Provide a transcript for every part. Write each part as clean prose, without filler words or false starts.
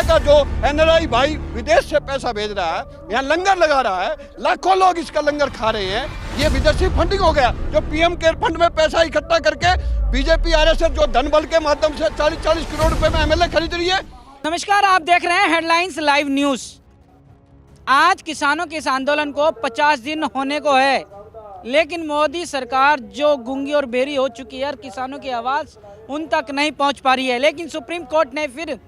का जो एनआरआई भाई विदेश से पैसा भेज रहा है, यहाँ लंगर लगा रहा है, लाखों लोग इसका लंगर खा रहे हैं, ये विदेशी फंडिंग हो गया। जो पीएम केयर फंड में पैसा इकट्ठा करके बीजेपी आरएसएस जो धन बल के माध्यम से 40-40 करोड़ रुपए में एमएलए खरीद रही है। नमस्कार, आप देख रहे हैं हेडलाइंस लाइव न्यूज। आज किसानों के इस आंदोलन को 50 दिन होने को है, लेकिन मोदी सरकार जो गूंगी और बेरी हो चुकी है और किसानों की आवाज़ उन तक नहीं पहुंच पा रही है। लेकिन सुप्रीम कोर्ट ने फिर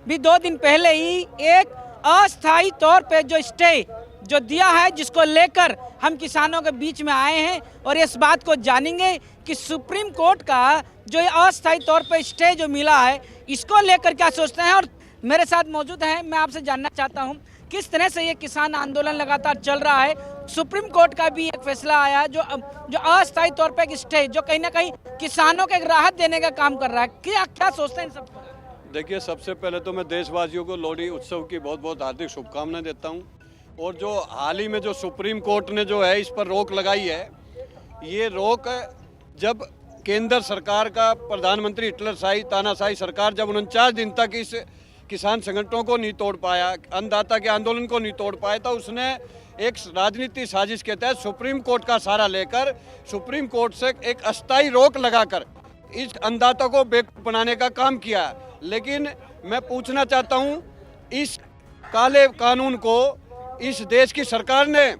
भी 2 दिन पहले ही एक अस्थायी तौर पे जो स्टे जो दिया है, जिसको लेकर हम किसानों के बीच में आए हैं और इस बात को जानेंगे कि सुप्रीम कोर्ट का जो अस्थायी तौर पे स्टे जो मिला है, इसको लेकर क्या सोचते हैं। और मेरे साथ मौजूद हैं, मैं आपसे जानना चाहता हूं किस तरह से ये किसान आंदोलन लगातार चल रहा है। सुप्रीम कोर्ट का भी एक फैसला आया जो अस्थायी तौर पे एक स्टे जो कहीं ना कहीं किसानों को एक राहत देने का काम कर रहा है। क्या क्या सोचते हैं इन सब? देखिए, सबसे पहले तो मैं देशवासियों को लोहड़ी उत्सव की बहुत बहुत हार्दिक शुभकामनाएं देता हूं। और जो हाल ही में जो सुप्रीम कोर्ट ने जो है इस पर रोक लगाई है, ये रोक जब केंद्र सरकार का प्रधानमंत्री हिटलरशाही तानाशाही सरकार जब 49 दिन तक इस किसान संगठनों को नहीं तोड़ पाया, अन्नदाता के आंदोलन को नहीं तोड़ पाया, तो उसने एक राजनीतिक साजिश के तहत सुप्रीम कोर्ट का सहारा लेकर सुप्रीम कोर्ट से एक अस्थायी रोक लगाकर इस अन्नदाता को बेवकूफ बनाने का काम किया। लेकिन मैं पूछना चाहता हूं, इस काले कानून को इस देश की सरकार ने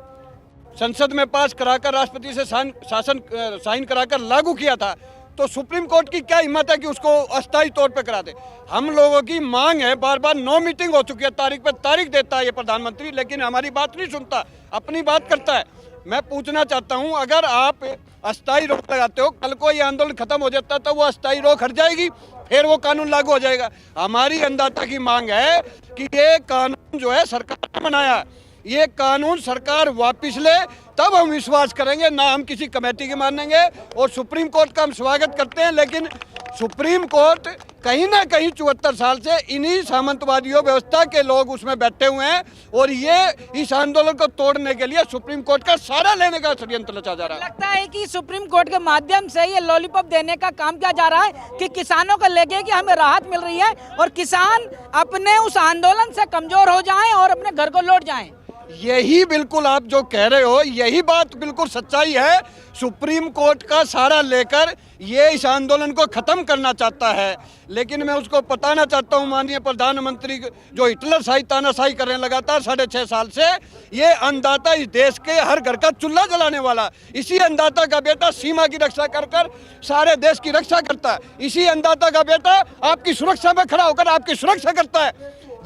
संसद में पास कराकर राष्ट्रपति से साइन कराकर लागू किया था, तो सुप्रीम कोर्ट की क्या हिम्मत है कि उसको अस्थायी तौर पे करा दे। हम लोगों की मांग है, बार बार 9 मीटिंग हो चुकी है, तारीख पे तारीख देता है ये प्रधानमंत्री, लेकिन हमारी बात नहीं सुनता, अपनी बात करता है। मैं पूछना चाहता हूं, अगर आप अस्थायी रोक लगाते हो, कल को ये आंदोलन खत्म हो जाता है तो वो अस्थायी रोक हट जाएगी, फिर वो कानून लागू हो जाएगा। हमारी अन्नदाता की मांग है कि ये कानून जो है सरकार ने बनाया, ये कानून सरकार वापिस ले, तब हम विश्वास करेंगे, ना हम किसी कमेटी के मानेंगे। और सुप्रीम कोर्ट का हम स्वागत करते हैं, लेकिन सुप्रीम कोर्ट कहीं ना कहीं 74 साल से इन्हीं सामंतवादियों व्यवस्था के लोग उसमें बैठे हुए हैं, और ये इस आंदोलन को तोड़ने के लिए सुप्रीम कोर्ट का सहारा लेने का षड्यंत्र रचा जा रहा है। लगता है कि सुप्रीम कोर्ट के माध्यम से ये लॉलीपॉप देने का काम किया जा रहा है कि किसानों को लगे कि हमें राहत मिल रही है और किसान अपने उस आंदोलन से कमजोर हो जाएं और अपने घर को लौट जाएं। यही बिल्कुल आप जो कह रहे हो, यही बात बिल्कुल सच्चाई है। सुप्रीम कोर्ट का सहारा लेकर ये इस आंदोलन को खत्म करना चाहता है, लेकिन मैं उसको बताना चाहता हूँ, माननीय प्रधानमंत्री जो हिटलरशाही तानाशाही कर रहे हैं लगातार 6.5 साल से, ये अन्नदाता इस देश के हर घर का चूल्हा जलाने वाला, इसी अन्नदाता का बेटा सीमा की रक्षा कर कर सारे देश की रक्षा करता है, इसी अन्नदाता का बेटा आपकी सुरक्षा में खड़ा होकर आपकी सुरक्षा करता है।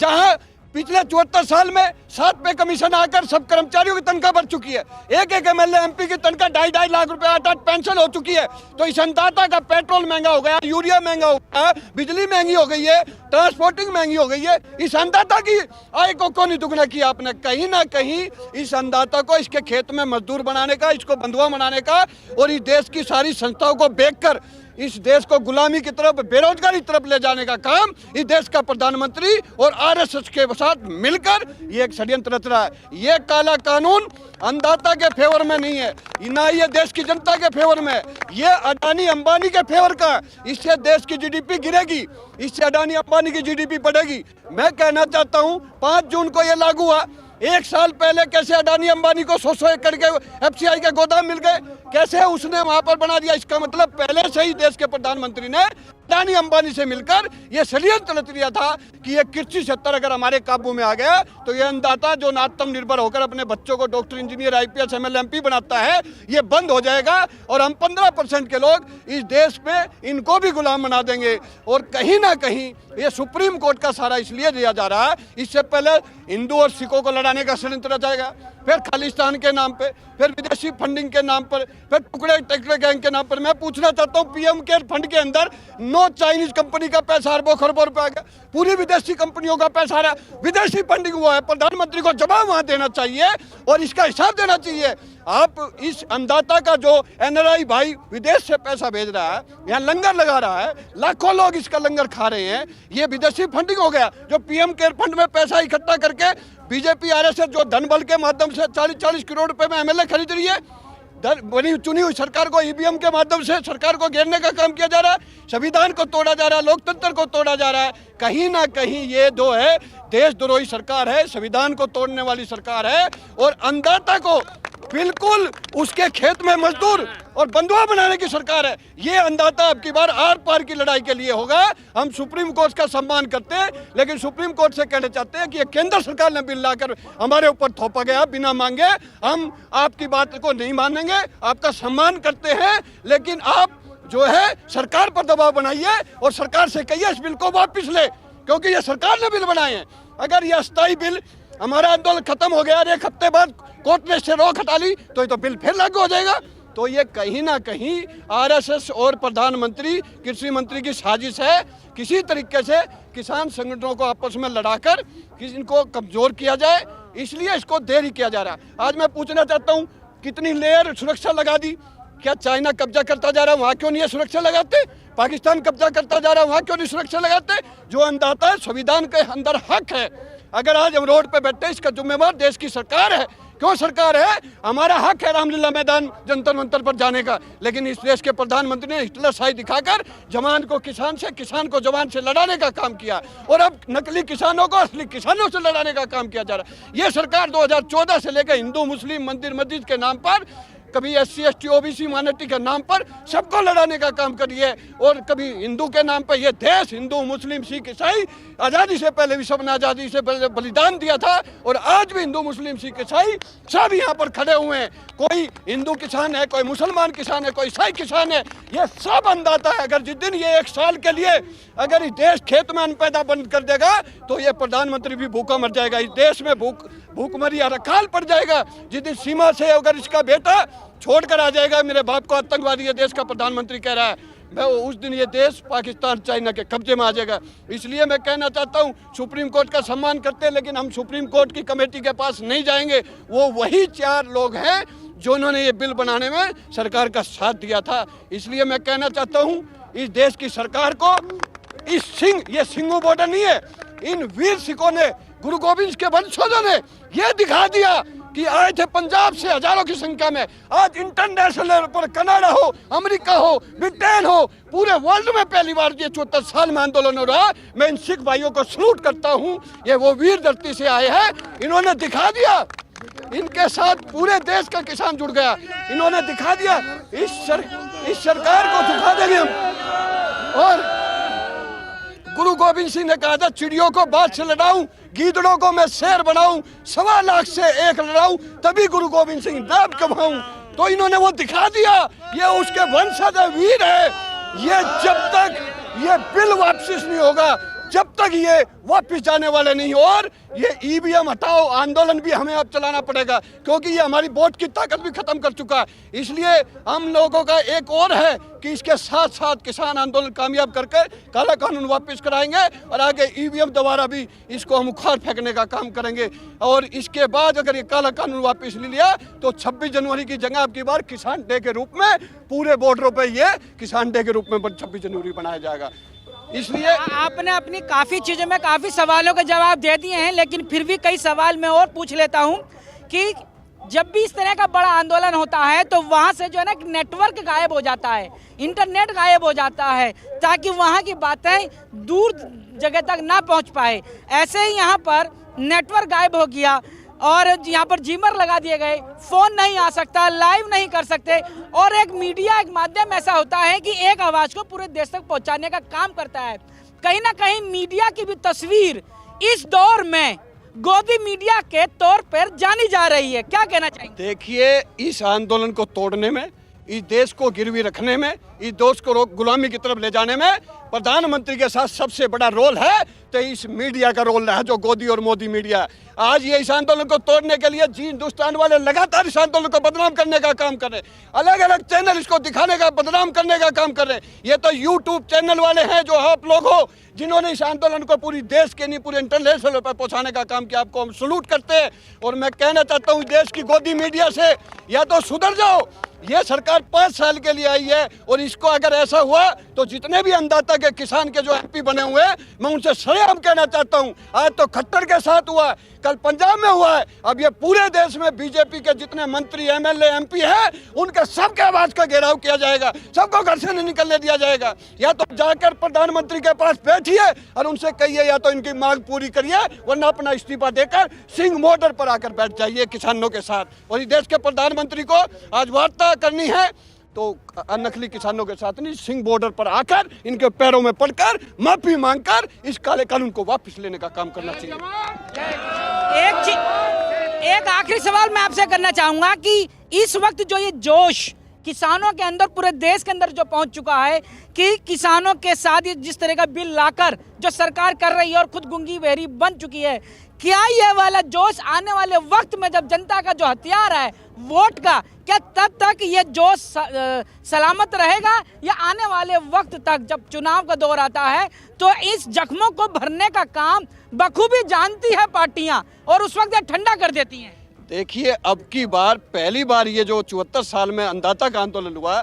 जहाँ पिछले 74 साल में 7 पे कमीशन आकर सब कर्मचारियों की तनख्वाह बढ़ चुकी है, एक एमएलए एमपी की तनख्वाह 2.5 लाख रुपए 8 पेंशन हो चुकी है। तो इस अन्नदाता का पेट्रोल महंगा हो गया, यूरिया महंगा हो गया, बिजली महंगी हो गई है, ट्रांसपोर्टिंग महंगी हो गई है। इस अन्नदाता की आय को नहीं दुगना किया आपने। कहीं ना कहीं इस अन्नदाता को इसके खेत में मजदूर बनाने का, इसको बंधुआ बनाने का और इस देश की सारी संस्थाओं को बेचकर इस देश को गुलामी की तरफ, बेरोजगारी की तरफ ले जाने का काम इस देश का प्रधानमंत्री और आरएसएस के साथ मिलकर ये एक षड्यंत्र रच रहा है। ये काला कानून अन्नदाता के फेवर में नहीं है, ना ये देश की जनता के फेवर में, ये अडानी अंबानी के फेवर का। इससे देश की जीडीपी गिरेगी, इससे अडानी अंबानी की जीडीपी बढ़ेगी। मैं कहना चाहता हूँ, 5 जून को ये लागू हुआ, 1 साल पहले कैसे अडानी अंबानी को 100 एकड़ के एफसीआई के गोदाम मिल गए, कैसे उसने वहां पर बना दिया। इसका मतलब पहले से ही देश के प्रधानमंत्री ने अडानी अंबानी से मिलकर यह षड्यंत्र रच दिया था कि ये कृषि क्षेत्र अगर हमारे काबू में आ गया तो ये अन्नदाता जो आत्मनिर्भर होकर अपने बच्चों को doctor, engineer, IPS, MLA, MP बनाता है, ये बंद हो जाएगा और हम 15% के लोग इस देश में इनको भी गुलाम बना देंगे। और कहीं ना कहीं ये सुप्रीम कोर्ट का सहारा इसलिए दिया जा रहा है, इससे पहले हिंदू और सिखों को लड़ाने का षड्यंत्र रचाएगा, फिर खालिस्तान के नाम पे, फिर विदेशी फंडिंग के नाम पर, फिर टुकड़े टुकड़े गैंग के नाम पर। मैं पूछना चाहता हूँ, पीएम केयर फंड के अंदर 9 चाइनीज कंपनी का पैसा अरबों खरबों रुपए आ गया, पूरी विदेशी कंपनियों का पैसा आ रहा है, विदेशी फंडिंग हुआ है। प्रधानमंत्री को जवाब वहां देना चाहिए और इसका हिसाब देना चाहिए। आप इस अन्नदाता का जो एनआरआई भाई विदेश से पैसा भेज रहा है, यहाँ लंगर लगा रहा है, लाखों लोग इसका लंगर खा रहे हैं, ये विदेशी फंडिंग हो गया। जो पीएम केयर फंड में पैसा इकट्ठा करके बीजेपी आरएसएस जो धन बल के माध्यम से 40-40 करोड़ रुपए में एमएलए खरीद रही है, बनी चुनी हुई सरकार को ईवीएम के माध्यम से सरकार को घेरने का काम किया जा रहा है, संविधान को तोड़ा जा रहा है, लोकतंत्र को तोड़ा जा रहा है। कहीं ना कहीं ये जो है देशद्रोही सरकार है, संविधान को तोड़ने वाली सरकार है और अन्नदाता को बिल्कुल उसके खेत में मजदूर और बंधुआ बनाने की सरकार है। ये अन्नदाता अब की बार आर पार की लड़ाई के लिए होगा। हम सुप्रीम कोर्ट का सम्मान करते हैं, लेकिन सुप्रीम कोर्ट से कहना चाहते हैं कि ये केंद्र सरकार ने बिल लाकर हमारे ऊपर थोपा गया बिना मांगे। हम आपकी बात को नहीं मानेंगे, आपका सम्मान करते हैं, लेकिन आप जो है सरकार पर दबाव बनाइए और सरकार से कहिए इस बिल को वापस ले, क्योंकि ये सरकार ने बिल बनाए हैं। अगर ये अस्थायी बिल हमारा आंदोलन खत्म हो गया और एक हफ्ते बाद कोर्ट ने इससे रोक हटा ली तो ये तो बिल फिर लागू हो जाएगा। तो ये कहीं ना कहीं आरएसएस और प्रधानमंत्री कृषि मंत्री की साजिश है। किसी तरीके से किसान संगठनों को आपस में लड़ाकर इनको कमजोर किया जाए, इसलिए इसको देरी किया जा रहा है। आज मैं पूछना चाहता हूँ, कितनी लेयर सुरक्षा लगा दी? क्या चाइना कब्जा करता जा रहा है, वहाँ क्यों नहीं है सुरक्षा लगाते? पाकिस्तान कब्जा करता जा रहा है, वहाँ क्यों नहीं सुरक्षा लगाते? जो अन्नदाता है, संविधान के अंदर हक है। अगर आज हम रोड पे बैठे, इसका जिम्मेवार देश की सरकार है। क्यों सरकार है? हमारा हक है रामलीला मैदान जंतर मंतर पर जाने का, लेकिन इस देश के प्रधानमंत्री ने हिटलर शाही दिखाकर जवान को किसान से, किसान को जवान से लड़ाने का काम किया और अब नकली किसानों को असली किसानों से लड़ाने का काम किया जा रहा है। ये सरकार 2014 से लेकर हिंदू मुस्लिम मंदिर मस्जिद के नाम पर, कभी SC ST OBC माइनॉरिटी के नाम पर सबको लड़ाने का काम करी है, और कभी हिंदू के नाम पर। यह देश हिंदू मुस्लिम सिख ईसाई आज़ादी से पहले भी सबने आज़ादी से पहले बलिदान दिया था, और आज भी हिंदू मुस्लिम सिख ईसाई सब यहाँ पर खड़े हुए हैं। कोई हिंदू किसान है, कोई मुसलमान किसान है, कोई ईसाई किसान है, ये सब अन्नदाता है। अगर जिस दिन ये 1 साल के लिए अगर इस देश खेत में अन्न पैदा बंद कर देगा तो ये प्रधानमंत्री भी भूखा मर जाएगा। इस देश में भूखमरी या अकाल पड़ जाएगा। जिस दिन सीमा से अगर इसका बेटा छोड़कर आ जाएगा, मेरे बाप को आतंकवादी ये देश का प्रधानमंत्री कह रहा है, मैं उस दिन ये देश पाकिस्तान चाइना के कब्जे में आ जाएगा। इसलिए मैं कहना चाहता हूँ, सुप्रीम कोर्ट का सम्मान करते हैं, लेकिन हम सुप्रीम कोर्ट की कमेटी के पास नहीं जाएंगे। वो वही 4 लोग हैं जिन्होंने ये बिल बनाने में सरकार का साथ दिया था। इसलिए मैं कहना चाहता हूँ इस देश की सरकार को, ये सिंगू बॉर्डर नहीं है, इन वीर सिखों ने, गुरु गोविंद के वंशजों ने ये दिखा दिया कि आए थे पंजाब से हजारों की संख्या में। आज इंटरनेशनल लेवल पर कनाडा हो, अमेरिका हो, ब्रिटेन हो, पूरे वर्ल्ड में पहली बार ये 74 साल में आंदोलन हो रहा है। मैं इन सिख भाइयों को सलूट करता हूँ। ये वो वीर धरती से आए हैं, इन्होंने दिखा दिया, इनके साथ पूरे देश का किसान जुड़ गया। इन्होंने दिखा दिया इस सरकार को झुका देंगे हम। और गुरु गोविंद सिंह ने कहा था, चिड़ियों को बाज से लड़ाऊं, गीदड़ों को मैं शेर बनाऊं, 1.25 लाख से 1 लड़ाऊं, तभी गुरु गोविंद सिंह नाम कमाऊं। तो इन्होंने वो दिखा दिया, ये उसके वंशज वीर है। ये जब तक ये बिल वापस नहीं होगा, जब तक ये वापस जाने वाले नहीं हो, और ये ईवीएम हटाओ आंदोलन भी हमें अब चलाना पड़ेगा, क्योंकि ये हमारी वोट की ताकत भी खत्म कर चुका है। इसलिए हम लोगों का एक और है कि इसके साथ साथ किसान आंदोलन कामयाब करके काला कानून वापस कराएंगे, और आगे ईवीएम दोबारा भी इसको हम उखाड़ फेंकने का काम करेंगे। और इसके बाद अगर ये काला कानून वापस ले लिया तो 26 जनवरी की जगह अब की बार किसान डे के रूप में पूरे बॉर्डरों पर ये किसान डे के रूप में 26 जनवरी बनाया जाएगा। इसलिए आपने अपनी काफ़ी चीज़ों में काफ़ी सवालों के जवाब दे दिए हैं, लेकिन फिर भी कई सवाल मैं और पूछ लेता हूं कि जब भी इस तरह का बड़ा आंदोलन होता है तो वहां से जो है ना नेटवर्क गायब हो जाता है, इंटरनेट गायब हो जाता है, ताकि वहां की बातें दूर जगह तक ना पहुंच पाए। ऐसे ही यहाँ पर नेटवर्क गायब हो गया और यहाँ पर जीमर लगा दिए गए, फ़ोन नहीं आ सकता, लाइव नहीं कर सकते। और एक मीडिया, एक माध्यम ऐसा होता है कि एक आवाज़ को पूरे देश तक पहुँचाने का काम करता है। कहीं ना कहीं मीडिया की भी तस्वीर इस दौर में गोदी मीडिया के तौर पर जानी जा रही है। क्या कहना चाहेंगे? देखिए, इस आंदोलन को तोड़ने में, इस देश को गिरवी रखने में, इस देश को गुलामी की तरफ ले जाने में प्रधानमंत्री के साथ सबसे बड़ा रोल है तो इस मीडिया का रोल है, जो गोदी और मोदी मीडिया। आज ये इस आंदोलन को तोड़ने के लिए जी हिंदुस्तान वाले लगातार इस आंदोलन को बदनाम करने का काम कर रहे हैं। अलग अलग चैनल इसको दिखाने का, बदनाम करने का काम कर रहे हैं। ये तो यूट्यूब चैनल वाले हैं जो आप लोग हो, जिन्होंने इस आंदोलन को पूरी देश के नहीं पूरे इंटरनेशनल पर पहुंचाने का काम किया। आपको हम सलूट करते हैं। और मैं कहना चाहता हूँ देश की गोदी मीडिया से या तो सुधर जाओ। ये सरकार 5 साल के लिए आई है और इसको अगर ऐसा हुआ तो जितने भी अन्नदाता के किसान के जो एमपी बने हुए हैं, मैं उनसे सरेआम कहना चाहता हूं, आज तो खट्टर के साथ हुआ है, कल पंजाब में हुआ है, अब ये पूरे देश में बीजेपी के जितने मंत्री, एमएलए, एमपी हैं, उनके सबके आवाज का घेराव किया जाएगा, सबको घर से नहीं निकलने दिया जाएगा। या तो जाकर प्रधानमंत्री के पास बैठिए और उनसे कहिए या तो इनकी मांग पूरी करिए, वरना अपना इस्तीफा देकर सिंह बॉर्डर पर आकर बैठ जाइए किसानों के साथ। और इस देश के प्रधानमंत्री को आज वार्ता करनी है तो नकली किसानों के साथ नहीं, सिंह बॉर्डर पर आकर इनके पैरों में पड़कर माफी मांगकर इस काले कानून को वापस लेने का काम करना चाहिए। एक आखिरी सवाल मैं आपसे करना चाहूंगा कि इस वक्त जो ये जोश किसानों के अंदर, पूरे देश के अंदर जो पहुंच चुका है कि किसानों के साथ ये जिस तरह का बिल लाकर जो सरकार कर रही है और खुद गूंगी बहरी बन चुकी है, क्या ये वाला जोश आने वाले वक्त में जब जनता का जो हथियार है वोट का, क्या तब तक ये जोश सलामत रहेगा, या आने वाले वक्त तक जब चुनाव का दौर आता है तो इस जख्मों को भरने का काम बखूबी जानती है पार्टियां और उस वक्त ये ठंडा कर देती हैं? देखिए, अब की बार पहली बार ये जो 74 साल में अन्नदाता का आंदोलन हुआ,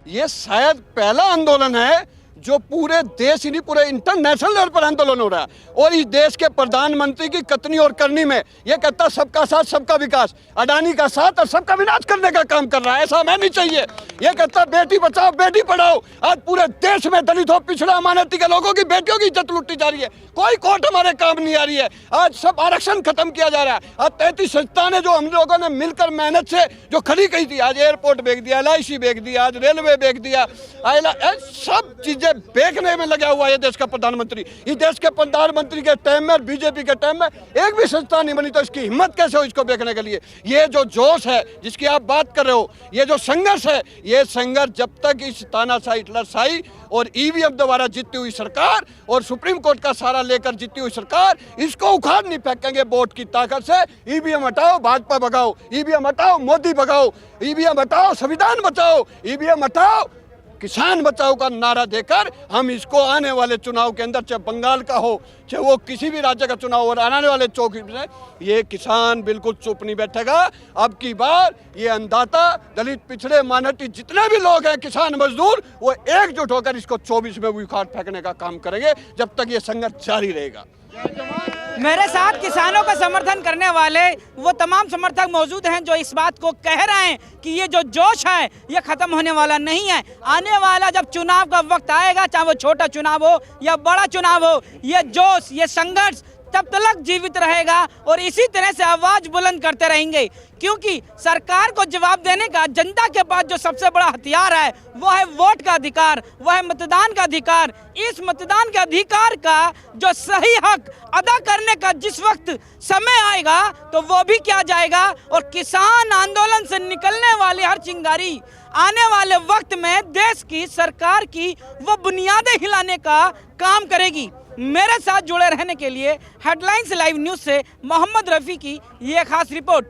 ये शायद पहला आंदोलन है जो पूरे देश ही नहीं, पूरे इंटरनेशनल लेवल पर आंदोलन हो रहा है। और इस देश के प्रधानमंत्री की कतनी और करनी में ये कहता सबका साथ सबका विकास, अडानी का साथ और सबका विनाश करने का काम कर रहा है। ऐसा हमें नहीं चाहिए। ये कहता बेटी बचाओ बेटी पढ़ाओ, आज पूरे देश में दलितों, पिछड़ा, अमानती के लोगों की बेटियों की इज्जत लूटी जा रही है, कोई कोर्ट हमारे काम नहीं आ रही है। आज सब आरक्षण खत्म किया जा रहा है। आज 33 संस्थानें जो हम लोगों ने मिलकर मेहनत से जो खड़ी की थी, आज एयरपोर्ट बेच दिया, LIC बेच दिया, आज रेलवे बेच दिया, सब चीजें बेचने में लगा हुआ है देश का प्रधानमंत्री। इस देश के प्रधानमंत्री के टाइम में, बीजेपी के टाइम में एक भी संस्था नहीं बनी, तो इसकी हिम्मत कैसे हो इसको बेचने के लिए? ये जो जोश है जिसकी आप बात कर रहे हो, ये जो संघर्ष है, ये संघर्ष जब तक इस तानाशाही, हिटलरशाही और EVM द्वारा जीती हुई सरकार और सुप्रीम कोर्ट का सहारा लेकर जीती हुई सरकार इसको उखाड़ नहीं फेंकेंगे वोट की ताकत से। EVM हटाओ, भाजपा भगाओ, EVM हटाओ, मोदी भगाओ, EVM हटाओ, संविधान बचाओ, EVM हटाओ, किसान बचाओ का नारा देकर हम इसको आने वाले चुनाव के अंदर, चाहे बंगाल का हो, चाहे वो किसी भी राज्य का चुनाव हो, और आने वाले चौकी में ये किसान बिल्कुल चुप नहीं बैठेगा। अब की बार ये अन्नदाता, दलित, पिछड़े, माइनॉरिटी जितने भी लोग हैं, किसान, मजदूर, वो एकजुट होकर इसको 24 में उखाड़ फेंकने का काम करेंगे जब तक ये संघर्ष जारी रहेगा। मेरे साथ किसानों का समर्थन करने वाले वो तमाम समर्थक मौजूद हैं जो इस बात को कह रहे हैं कि ये जो जोश है ये खत्म होने वाला नहीं है। आने वाला जब चुनाव का वक्त आएगा, चाहे वो छोटा चुनाव हो या बड़ा चुनाव हो, ये जोश, ये संघर्ष तब तक जीवित रहेगा और इसी तरह से आवाज बुलंद करते रहेंगे, क्योंकि सरकार को जवाब देने का जनता के पास जो सबसे बड़ा हथियार है वो है वोट का अधिकार, वो है मतदान का अधिकार। इस मतदान के अधिकार का जो सही हक अदा करने का जिस वक्त समय आएगा तो वो भी किया जाएगा और किसान आंदोलन से निकलने वाली हर चिंगारी आने वाले वक्त में देश की सरकार की वो बुनियादें हिलाने का काम करेगी। मेरे साथ जुड़े रहने के लिए हेडलाइंस लाइव न्यूज़ से मोहम्मद रफ़ी की ये खास रिपोर्ट।